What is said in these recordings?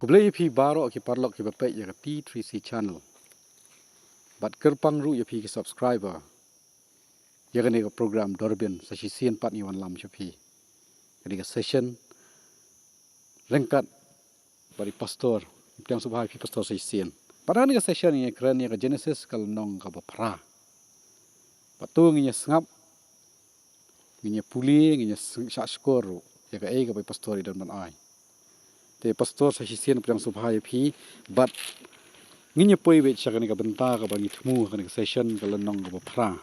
Ublay pi baro ki parlok ki bape ya P3C channel. Bat kerpang ru ya pi ki subscriber. Ya kan ka program Dorbin sa sisian pat ni wan lam pi. Kani ka session rengkat bari pastor. Tiang subhai pi pastor sa sisian. Padahal ni ka session ni keren ya ka Genesis kal nong ka bapra. Patung ni sengap ni puli ni syak skor ya ka ka pastor dan man ai. Te pastor sa sisian tiang subhai pi bat nginya poi bet siya ka benta ka bangi temu ka session ka lenong ka bapra.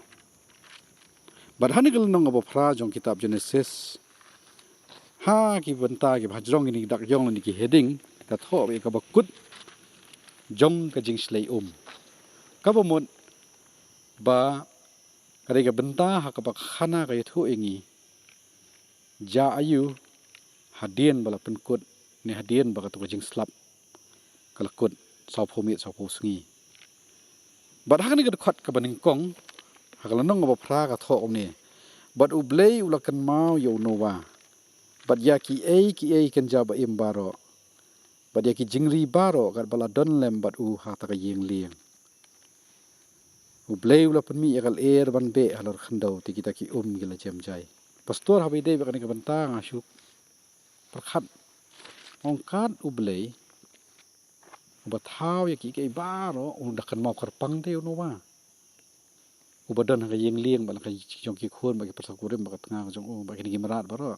Badhani ka lenong ka bapra jong kitab Genesis ha ki benta ki bhajrong ini dak jong ni ki heading ka tho be ka bakut jong ka jing slay ka bomot ba ka benta ha ka bakhana ka yathu ingi ja ayu hadien bala penkut ni hadien ba ka tu jing slap kalakut sau phomit sau pho sngi bad ha ni ka khat ka baning kong ha ka lenong ka bapra ka tho ni bad ublei ulakan mau yo nowa bad ya ki ai kan ja ba im baro bad ya ki jingri baro kat bala don lem bad ha ta ka yeng lieng ublei ula pen mi akal ban be halar khandau ti kita ki gila jam jai pastor ha be de ba kan ka benta ngasu perkhat ongkat ublei ubathau ya ki kai baro undakan mau kerpang te nowa ubadan ka yeng lieng bala ka jong ki khon ba ki persakurim ba ka tengah jong ba ki gimarat baro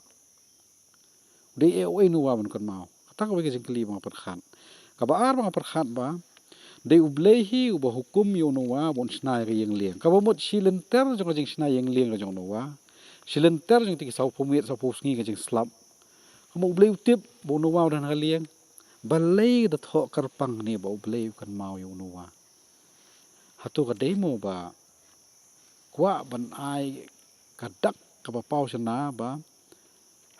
de oi nowa ban kan mau kata ka jing kli ba perkhat ka ba ar ba perkhat ba de ublehi uba hukum yo nowa bon snai ka yeng lieng ka ba mot silenter jong jing snai yeng lieng ka jong nowa silenter jong ti sau phomit sau pho sngi ka jing slap ka mo ublei utip bo nowa dan ka lieng balai da tho karpang ni ba ublei kan mau yo nowa hatu ka demo ba kwa ban ai kadak ka ba pau sana ba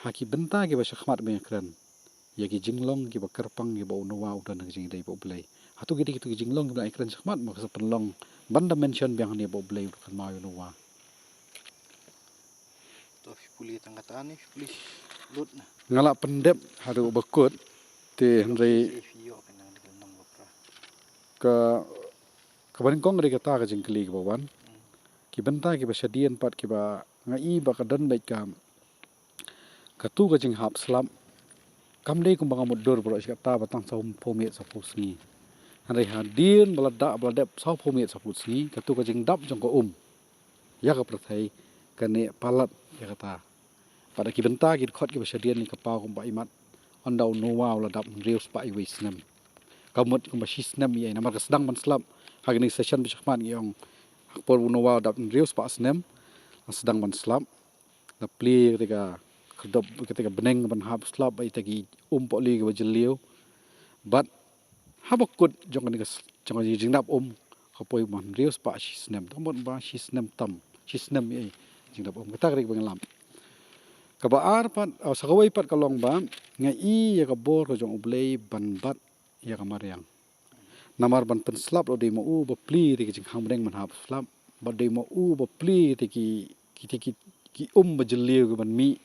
haki benta ki ba shakhmat be kran ya ki jinglong ki ba karpang ki ba nowa udan ka jing dei ba ublei hatu ki tu jinglong ki ba kran shakhmat ma ka penlong banda mention bang ni ba ublei kan mau yo nowa to puli tangkatan ni puli lut na ngala pendep haru bakut te hendrai ka kabaring kong re kata ka jingkli ka bawan ki benta ki ba shadian pat ki ba ngai ba ka dan baik ka tu ka jing hap slam kam dei kum bang mudur bro shi ta batang sau phomit sa phusni hanai hadin balada baladep sau phomit sa phusni ka tu ka jing dap jong ko ya ka prathai ka ne palat ya kata pada ki benta ki khot ki ba shadian ni ka pa kum ba imat ondau nowa la dap reus pa i wisnem kamut kum ba shisnem ye namar ka sedang man slap hagni session bisman yong por nowa dap reus pa snem sedang man slap na pli ketika kedop ketika beneng ban hap slap ai tagi poli ke bajeliu bat habakut jong ni jong jing dap ka poi man reus pa shisnem kamut ba shisnem tam shisnem ye jing dap kata krik bengalam kabaar pat sakawai pat kalong ba ngai ya ka bor ka jong ublei ban bat ya ka mariang namar ban pen slap lo de mo ba pli de jing hamreng man hap slap ba de mo ba pli de ki ba jeliu ban mi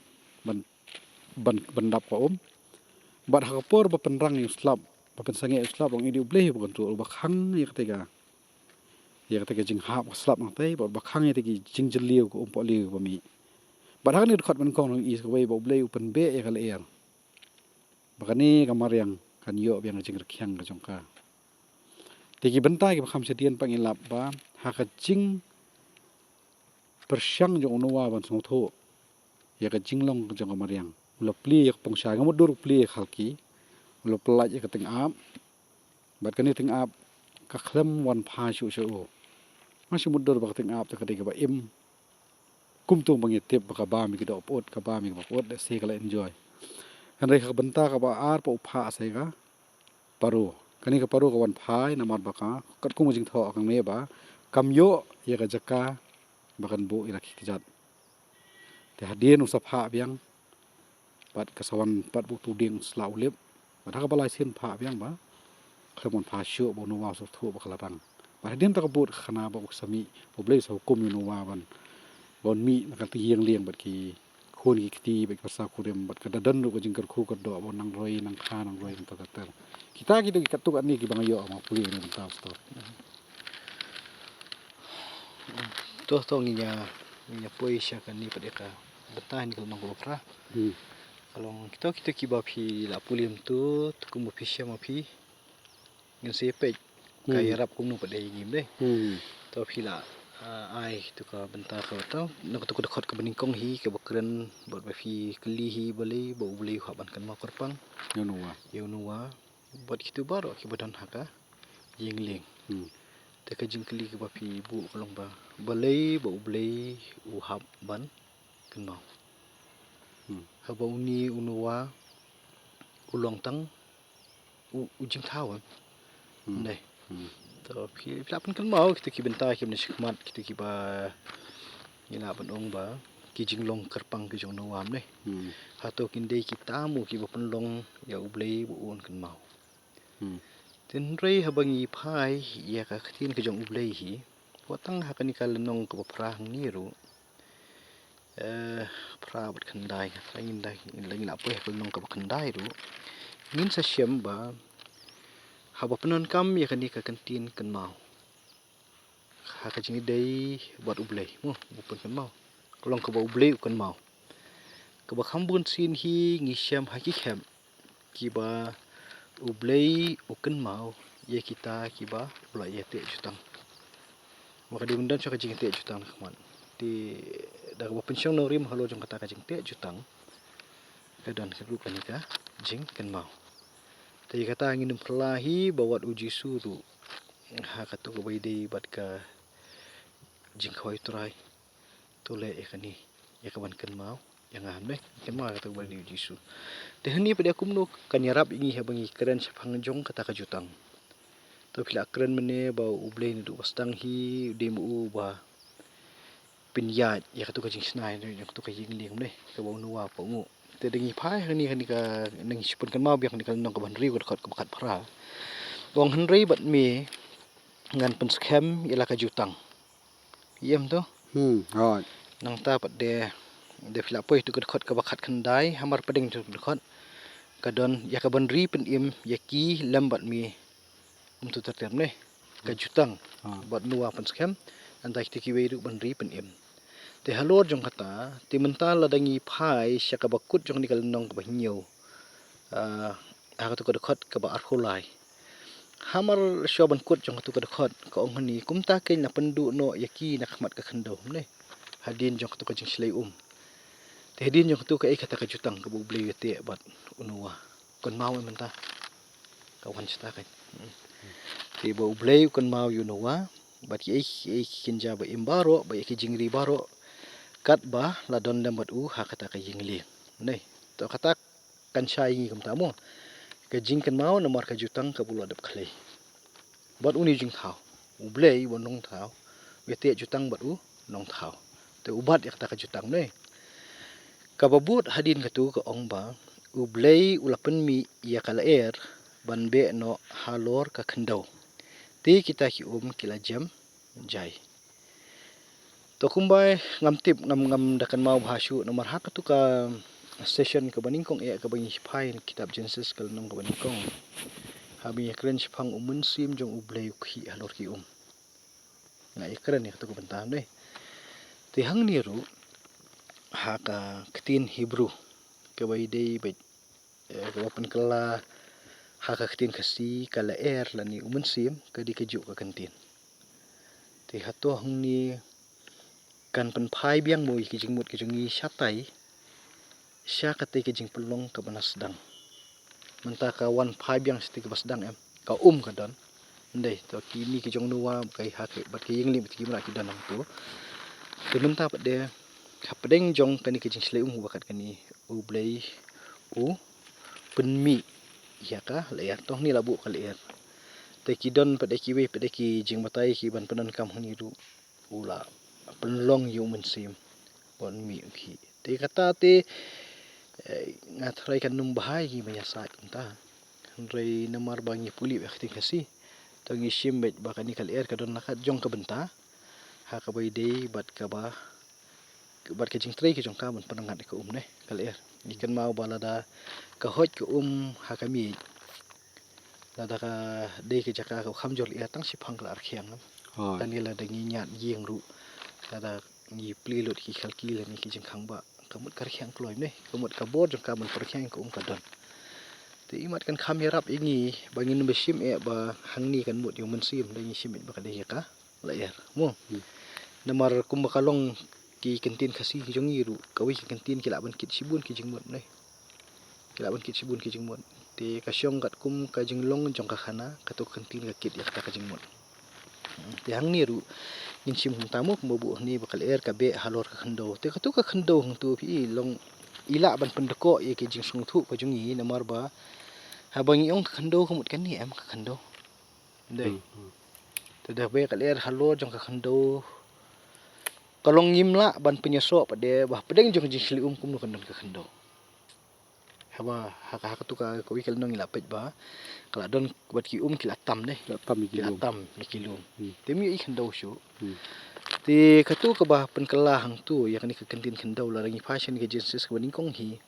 ban dap ka bat ha por ba penrang ni slap ba pen sange slap ong idi ublei ba tu ba khang ya ka jing hap slap nang te ba khang ya ki jing jeliu ko poli ba mi badang ni khot man kong is way ba blay upan be ya kal air bakani kamar yang kan yo biang jing rakhyang ka jongka tegi benta ki kham sedian pangilap ba ha ka jing persyang jong nowa ban song tho ya ka jinglong jong kamar yang ulo pli ya pongsha ngamut dur pli khalki ulo pelaj ya ka teng ap bat kani teng ap ka khlem wan pha shu masih mudur ba teng ap ta ka ba im kumtung bangitip ka ba mi kidop ot ka ba mi bakot da se kala enjoy kan re ka benta ka ba ar pa upha se ka paru kani ka paru ka wan phai namar baka kat kum jing tho kang me ba kam yo ya ka jaka bakan bu ira ki jat te hadien usap ha biang pat kasawan pat bu tu ding slau lip ba ka balai sin pha biang ba khamon pha shu bo no wa so thu ba kala bang ba hadien ta ka but khana ba usami bo ble so kum no wa ban bon mi nak ti yeng lieng bat ki hun ki kiti baik pasal kurem bat kada dan ru jing kerku kerdo bon nang roi nang kha nang roi nang tata kita gitu katuk ani ki bang yo ma puli ni bentar store Toh nginya poi kan ni pada ka betah ni kalau mangko pra. Kalau kita kiba phi la pulim tu kum phi syam phi ngin sepek kaya rap kum nu pada ngim deh. To phi la ai tu ka bentar ka tau nak tu dekat ke beningkong hi ke bakren buat phi keli hi boleh bau boleh haban kan ma korpang yo nuwa buat itu baru ki badan haka yingling. Te ka jingkeli ke bapi bu kolong ba balai bau boleh uhab ban kan mau. Haba uni unuwa ulong tang ujing tahu deh. To phi pelapan kan mau kita ki bentar ki menikmat kita ki ba ila ban ong ba ki jinglong kerpang ki jong nuam deh. Hato kindai kita mu ki ba penlong ya boleh bu un kan mau. Tin rei habangi phai ya ka khatin ke jong boleh hi watang hakani kalenong ke prah niru pra bat khandai lain la pe nong ka khandai ru ngin sa syam ba haba penon kam ya kani ka kantin kan mau ha ka jingi dei buat ublei mu bupun kan mau kolong ka ba ublei kan mau ka ba khambun sin hi ngi syam ha ki khem ki ba ublei ukan mau ya kita ki ba ula ya te jutang maka di undan ka jingi te jutang khman di dah ba pensiong no rim halo jong kata ka jing te jutang kadan ka lu kan ka jing kan mau te kata ngin perlahi bawat uji suru ha katu ko bai dei bat ka jing khoi trai tole e kani ya kawan kan mau yang am kan mau kata bai uji su te hani pada kum no kan yarap ingi ha bangi keren sapang jong kata ka jutang to pila keren mene ba ublei ni du wastang hi demu ba pinyat ya katu ka jing snai ya katu ka jing ling ka ba nuwa pa mu te dengi phai hani ka nang sipun kan mau biak ni kan nong ka ban riu ka bakat phra wong henrei bat me ngan pen scam ila ka jutang yem to rồi nang ta pat de fila poi tu ka bakat khandai hamar pading tu dekat ka don ya ka ban ri pen im ya ki lambat me tu tertem ne ka jutang bat nuwa pen scam antai ki wei ru ban ri pen im te halor jong kata ti mental ladangi phai syaka bakut jong ni kal nong ka bahnyo ka tu ka dekat ka ba arholai hamar shoban kut jong tu ka dekat ka ong hani kumta ke na pendu no yaki na khmat ka khandau ne hadin jong tu ka jing slei te hadin jong tu ka e kata ka jutang ka bu blei te bat unuwa kon mau menta ka wan sta ka te bu blei kon mau unuwa bat ye kinja ba imbaro ba ye jingri baro kat ba la don lembat ha kata ka yingli nei to kata kan syai kum tamu ka jing kan mau nomor ka jutang ka bulu adap khlei bat uni jing thau ublei bonong thau wete jutang bat nong thau te ubat ya kata ka jutang nei ka babut hadin ka tu ka ong ba ublei ulapen mi ya kala ban be no halor ka khandau ti kita ki kila jam jai to kumbai ngam tip ngam dakan mau bhasu nomor hak tu ka session ka baningkong ka bangi phai kitab Genesis kal nong ka baningkong habi kren sipang umun sim jong ublei khi halor ki na ikren ni tu ka bentam deh ti hang ni ru ha ka ketin Hebrew ka bai dei bet ka pen kala ha ka ketin kasi kala lani umun sim ka di keju ka kantin ti hato hang ni kan pen phai biang moi ki jingmut ki jungi syatai sya kate ki jing pelong ka banas dang menta ka wan phai biang sti ka bas dang ka ka don ndai to ki ni ki jong nuwa kai ha ke bat ki yingli ki mra ki dan tu te menta pat de kapdeng jong kan ki jing slei bakat kani blei penmi ya ka leer toh ni labu ka leer te ki don pat de ki we pat de ki jing matai ki ban penon kam hani ru ula penlong yu mensim bon mi ki te kata te ngatrai kan num bahai ki banya sa ta rei namar bangi puli ba khti kasi to ngi sim bet ba kan kal ka don nakat jong ka benta ha ka bai dei bat ka ba bat ke jing trei ke jong ka ban penangat ke ne kal ikan mau balada ka hoj ke ha kami lada ka de ke jaka ka kham jol ia tang si phang klar khiang Hai. tani lada ngi nyat gieng ru lada ngi pli lot ki khalki la ni ki jing khang ba kamut kar khiang kloi ne kamut ka bor jong ka ban per khiang ka don te imat kan kham yarap ingi bangin besim ba hang ni kan mut yung mensim da ngi simit ba ka de ka la mo namar kum bakalong ki kentin khasi ki jong ru kawi ki kentin ki la ban kit sibun ki jing mut ne ki la ban kit sibun ki jing mut te ka syong kat kum ka jing long jong ka khana ka to kentin ka kit ya ka jing mut te hang ni ru in sim hum tamu mo bu ni bakal ka be halor ka khando te ka to ka khando hung tu pi long ila ban pendeko ye ki jing sung thu pa jong yi namar ba ha bangi ong ka khando ko mut kan ni ka khando dei te da be kal halor jong ka khando kalong ngimla ban penyeso pa de bah pedeng jong jing sli kum no kan ka khando haba haka tu ka ko wikal nong ila pej ba kala don buat ki kila tam ne kila tam ni kilum te mi ik khando shu te ka tu ka ba pen kala hang tu ya kan ka kentin khando la rangi fashion ke jinsis ka baning kong hi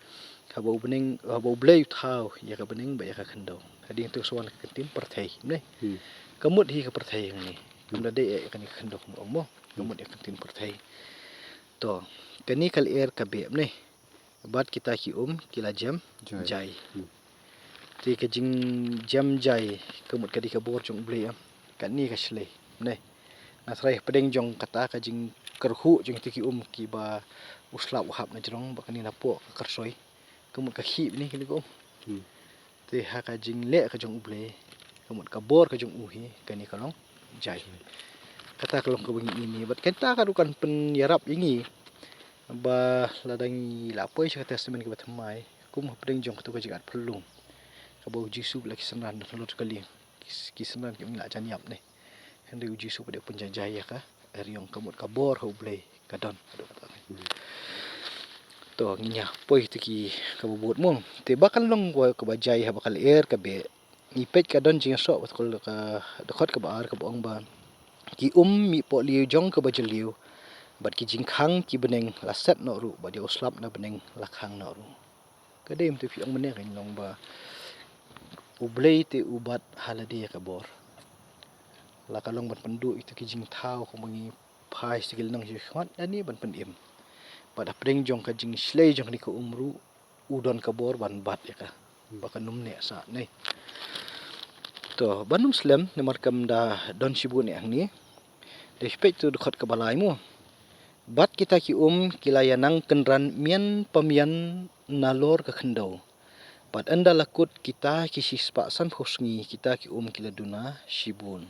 ka ba bening ba blay thau ya ka bening ba ya ka khando ading tu swan ka kentin perthai ne kamut hi ka perthai ni kamda de kan ka khando mo kamut ya kentin perthai to kani kal ka be ne bat kita ki kila jam jai ti ka jing jam jai kamut ka di ka bor jong blay kan ni ka shle ne na trai pedeng jong kata ka jing kerhu jong ti ki ki ba uslap hap na jong ba kan ni na po ka karsoi kamut ka hi ni ki ko ti ha ka jing le ka jong blay kamut ka bor ka jong hi kan ni ka long jai kata ka long ka bungi ini bat kata ka dukan pen yarap ingi ba ladang la poi sa testament ke batmai kum pedeng jong tu ka jigat pelung ka bau jisu la kisanan na lot kali kisanan ke ngla jan yap ne hande jisu pada penjajah ka riong kamut ka bor ho blay ka don to nya poi tu ki ka bubut mong te bakal long wa ka bajai ha bakal ka be ni pej ka don jing so kol ka dokot ka ba ka bong ba ki mi po liu jong ka bajaliu bat ki jing khang ki beneng la set no ru ba dia uslap na beneng la khang no ru kadem tu fiang meneng kan long ba ublei te ubat haladi ka bor la kalong ban pendu itu ki jing thau ko mangi phai sigil nang ji khmat ani ban pendim pada preng jong ka jing slei jong ni ko umru udon ka bor ban bat ya ka baka num ne sa nei to banum slam nemar kam da don sibun yang ni respect tu dekat ke balai mu bat kita ki kilayanang kenran mian pemian nalor ke khendau bat anda lakut kita ki sispa san phosngi kita ki kila duna sibun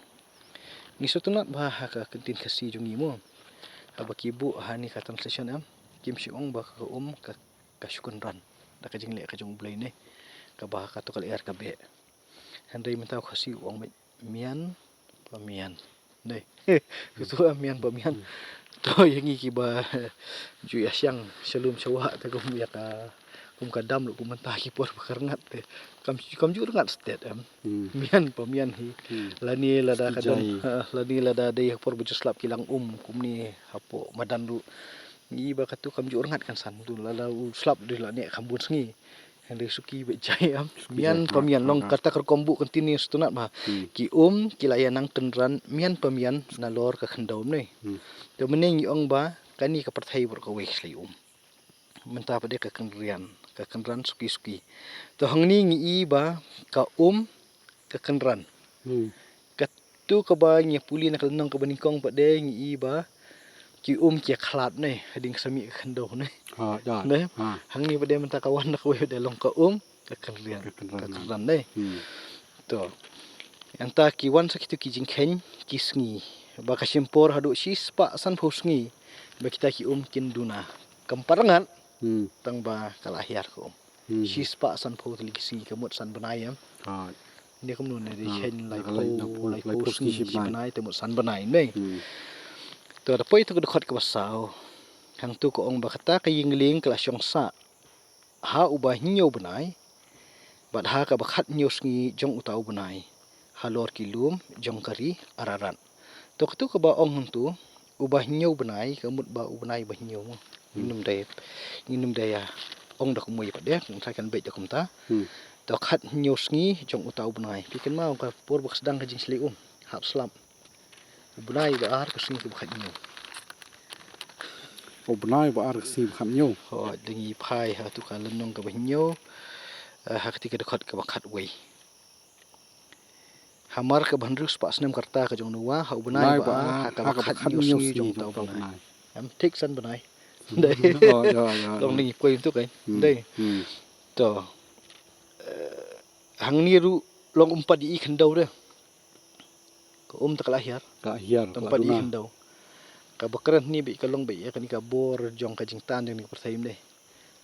ni sotunat bah ka kentin khasi jungi mo abaki bu hani ka translation am kim si ong ba ka ka syukun ran da ka jingle ka jong blai ne ka bah ka to kal ka be handai mentau khasi ong mian pemian ne tu mian pemian to yang iki ba ju ya siang selum sawa ta kum ya ka kum kadam lu kum mentah ki por bakarngat te kam ju ngat stet am mian pemian hi lani lada kadam lani lada de por bu slap kilang kum ni hapo madan lu ni ba katu kam ju ngat kan san tu lala slap de la ne khambun sngi hande suki be jai am mian pemian long kata kar kombu kontinu stunat ma ki kilayanang tenran mian pemian nalor ka khendom ne to meneng yong ba kani ka perthai bor ka wek sli menta pa de ka kenran suki to hangni ngi ba ka ka kenran ka tu ka ba nya puli na kalnong ka banikong pa de ngi ba ki ki khlat ne hading sami ka khendo ne ne hangni pa de menta kawan na ko de long ka ka kenran ne to anta ki wan sakitu ki jingkhen kisngi ba ka simpor hadu sispa san phosngi ba kita ki kin duna kamparangan tang ba kalahiar ko sispa san pho li kisngi kamut san banayam ni kum nun ne chen lai phosngi si banai te mut san banai ne to da poi tu ko khot ka basau hang tu ko ong ba kata ka yingling kala syong sa ha ubah nyo banai bat ha ka bakhat nyo sngi jong utau banai halor kilum jong kari araran to ka ba ong tu ubah nyo banai kamut ba ubanai ba nyo mo nginum daya ong dak mui pada saya kan baik dak kumta dak khat nyos ngi jong utau bunai pikan mau ka por bak sedang ka jing sli hap slam bunai ba ar ka sing ka khat nyu o benai ba ar sim kham nyu ho dengi phai ha tu ka lenong ka ba nyu ha ketika dak khat ka ba khat wei hamar ka bandrus pak snem karta ka jong nuwa ha bunai ba ar ha ka ba khat nyos ngi jong utau bunai am tik san bunai đây long ni quay tu cái đây to hang ni ru long umpat di ikan dau deh ko tak lahir tempat di ikan dau ka bakran ni bi kalong bi kan ka bor jong ka jing tan jong ni persaim deh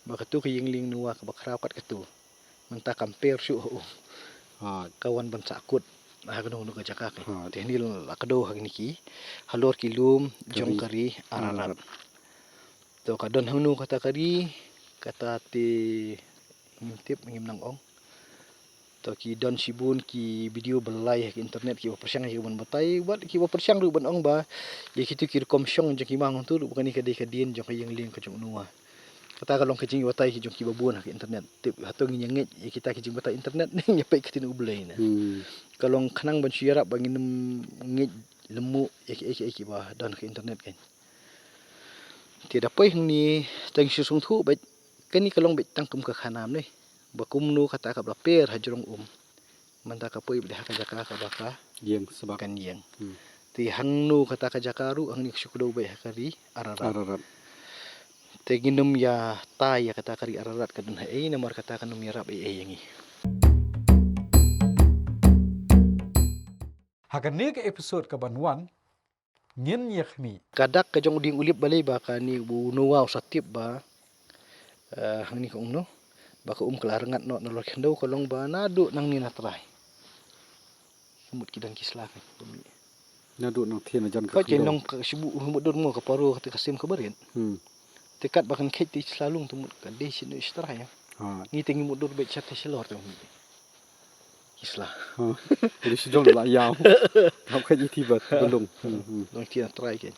ba ka tu ka ying ling nuwa ka bakrau kat ka tu menta kamper syu kawan ban sakut ha ka no ka jaka ka te ni la ka do hang ni ki halor kilum jong kari ararat to kadon hang nu kata kari kata ti ngintip ngim nang ong to ki don sibun ki video belai ki internet ki persyang ki ban batai buat ki persyang ru ban ong ba ye ki tu ki kom syong je ki mang tu bukan ni ka kadien jong ka yang ling ka jong nuwa kata kalong ka jing batai ki jong ki babun ki internet tip hato ngi nyengit ye kita ki jing batai internet ni nyapai ki tin ublai na kalong khanang ban syarap bangin ngit lemu ye ki ba don ki internet kan tidak pay ni tang susung thu bet kan ni kalong bet tangkum ka khanam ni bakum nu kata ka blaper hajrong manta ka pay beh ka jaka ka baka yang sebab kan yang ti hang nu kata ka jakaru ang ni syukdo be kari ararat te ginum ya ta ya kata kari ararat kadun ai nomor kata kanum ya rap yangi hakan ni ke episode ka banwan ngin yakni kadak ka jong ding ulip balai ba ka ni bu nuwa satip ba hang ni ko no ba ka kelarangat no nolok hendo kolong ba nadu nang ni natrai humut kidan kisla kan nadu nang thien jan ka jenong ka sibu humut don mo ka paru ka kasim ka berin tekat bakan kheti selalu tumut ka de sinu istra ya ni tengi mudur be chat selor tu kisla jadi sejong la yau kau kaji tiba belum dong tian try kan